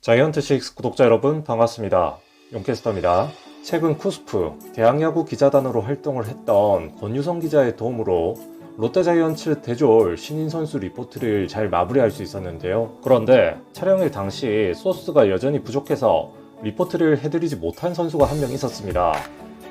자이언트식스 구독자 여러분 반갑습니다. 용캐스터입니다. 최근 쿠스프 대학야구 기자단으로 활동을 했던 권유성 기자의 도움으로 롯데자이언츠 대졸 신인 선수 리포트를 잘 마무리할 수 있었는데요. 그런데 촬영일 당시 소스가 여전히 부족해서 리포트를 해드리지 못한 선수가 한 명 있었습니다.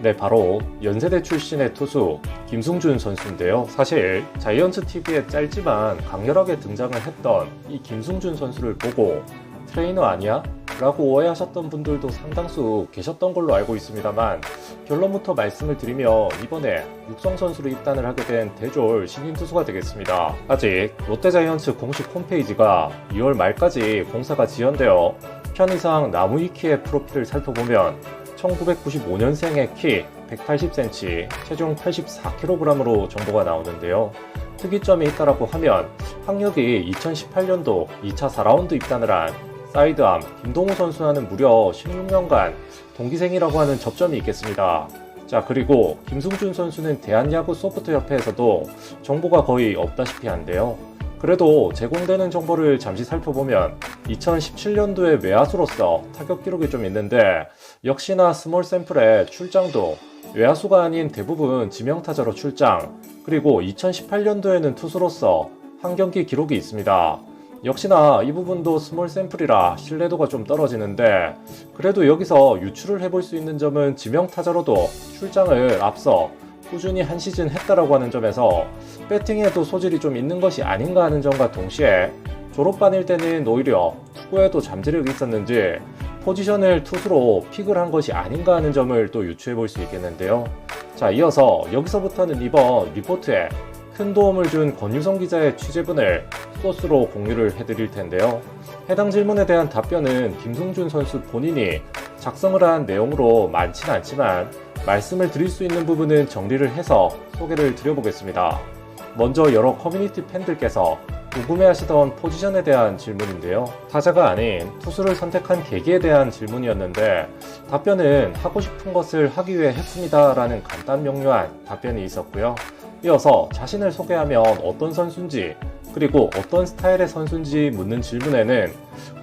네, 바로 연세대 출신의 투수 김승준 선수인데요. 사실 자이언츠 TV에 짧지만 강렬하게 등장을 했던 이 김승준 선수를 보고 트레이너 아니야? 라고 오해하셨던 분들도 상당수 계셨던 걸로 알고 있습니다만, 결론부터 말씀을 드리면 이번에 육성 선수로 입단을 하게 된 대졸 신인 투수가 되겠습니다. 아직 롯데자이언츠 공식 홈페이지가 2월 말까지 공사가 지연되어 편의상 나무위키의 프로필을 살펴보면 1995년생의 키 180cm, 체중 84kg으로 정보가 나오는데요. 특이점이 있다라고 하면 학력이 2018년도 2차 4라운드 입단을 한 사이드암 김동우 선수와는 무려 16년간 동기생이라고 하는 접점이 있겠습니다. 자, 그리고 김승준 선수는 대한야구 소프트협회에서도 정보가 거의 없다시피 한데요. 그래도 제공되는 정보를 잠시 살펴보면 2017년도에 외야수로서 타격 기록이 좀 있는데, 역시나 스몰 샘플의 출장도 외야수가 아닌 대부분 지명타자로 출장, 그리고 2018년도에는 투수로서 한 경기 기록이 있습니다. 역시나 이 부분도 스몰 샘플이라 신뢰도가 좀 떨어지는데, 그래도 여기서 유출을 해볼 수 있는 점은 지명타자로도 출장을 앞서 꾸준히 한 시즌 했다라고 하는 점에서 배팅에도 소질이 좀 있는 것이 아닌가 하는 점과 동시에, 졸업반일 때는 오히려 투구에도 잠재력이 있었는지 포지션을 투수로 픽을 한 것이 아닌가 하는 점을 또 유추해 볼 수 있겠는데요. 자, 이어서 여기서부터는 이번 리포트에 큰 도움을 준 권유성 기자의 취재분을 소스로 공유를 해드릴 텐데요. 해당 질문에 대한 답변은 김승준 선수 본인이 작성을 한 내용으로 많진 않지만, 말씀을 드릴 수 있는 부분은 정리를 해서 소개를 드려보겠습니다. 먼저 여러 커뮤니티 팬들께서 궁금해하시던 포지션에 대한 질문인데요. 타자가 아닌 투수를 선택한 계기에 대한 질문이었는데, 답변은 하고 싶은 것을 하기 위해 했습니다 라는 간단 명료한 답변이 있었고요. 이어서 자신을 소개하면 어떤 선수인지, 그리고 어떤 스타일의 선수인지 묻는 질문에는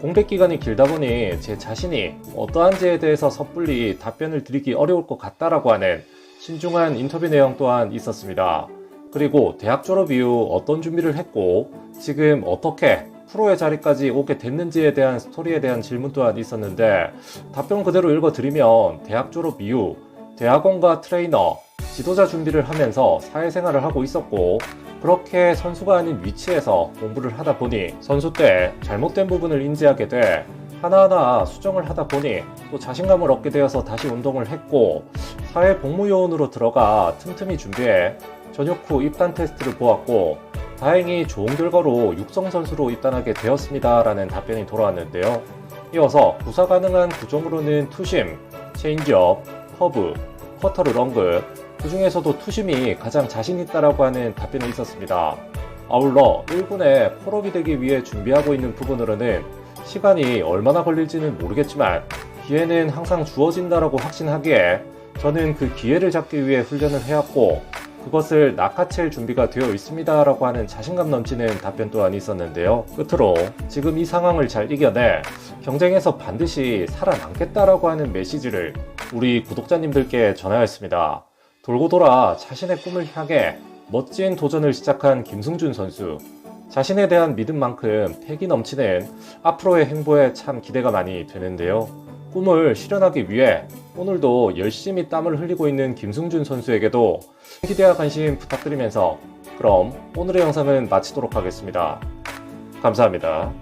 공백 기간이 길다 보니 제 자신이 어떠한지에 대해서 섣불리 답변을 드리기 어려울 것 같다라고 하는 신중한 인터뷰 내용 또한 있었습니다. 그리고 대학 졸업 이후 어떤 준비를 했고 지금 어떻게 프로의 자리까지 오게 됐는지에 대한 스토리에 대한 질문 또한 있었는데, 답변 그대로 읽어드리면 대학 졸업 이후 대학원과 트레이너, 지도자 준비를 하면서 사회생활을 하고 있었고, 그렇게 선수가 아닌 위치에서 공부를 하다 보니 선수 때 잘못된 부분을 인지하게 돼 하나하나 수정을 하다 보니 또 자신감을 얻게 되어서 다시 운동을 했고, 사회복무요원으로 들어가 틈틈이 준비해 전역 후 입단 테스트를 보았고 다행히 좋은 결과로 육성 선수로 입단하게 되었습니다 라는 답변이 돌아왔는데요. 이어서 구사 가능한 구종으로는 투심, 체인지업, 커브, 쿼터를 런그, 그 중에서도 투심이 가장 자신 있다라고 하는 답변이 있었습니다. 아울러 1군에 콜업이 되기 위해 준비하고 있는 부분으로는 시간이 얼마나 걸릴지는 모르겠지만 기회는 항상 주어진다라고 확신하기에 저는 그 기회를 잡기 위해 훈련을 해왔고 그것을 낚아챌 준비가 되어 있습니다 라고 하는 자신감 넘치는 답변 또한 있었는데요. 끝으로 지금 이 상황을 잘 이겨내 경쟁에서 반드시 살아남겠다라고 하는 메시지를 우리 구독자님들께 전하였습니다. 돌고 돌아 자신의 꿈을 향해 멋진 도전을 시작한 김승준 선수, 자신에 대한 믿음만큼 패기 넘치는 앞으로의 행보에 참 기대가 많이 되는데요. 꿈을 실현하기 위해 오늘도 열심히 땀을 흘리고 있는 김승준 선수에게도 기대와 관심 부탁드리면서 그럼 오늘의 영상은 마치도록 하겠습니다. 감사합니다.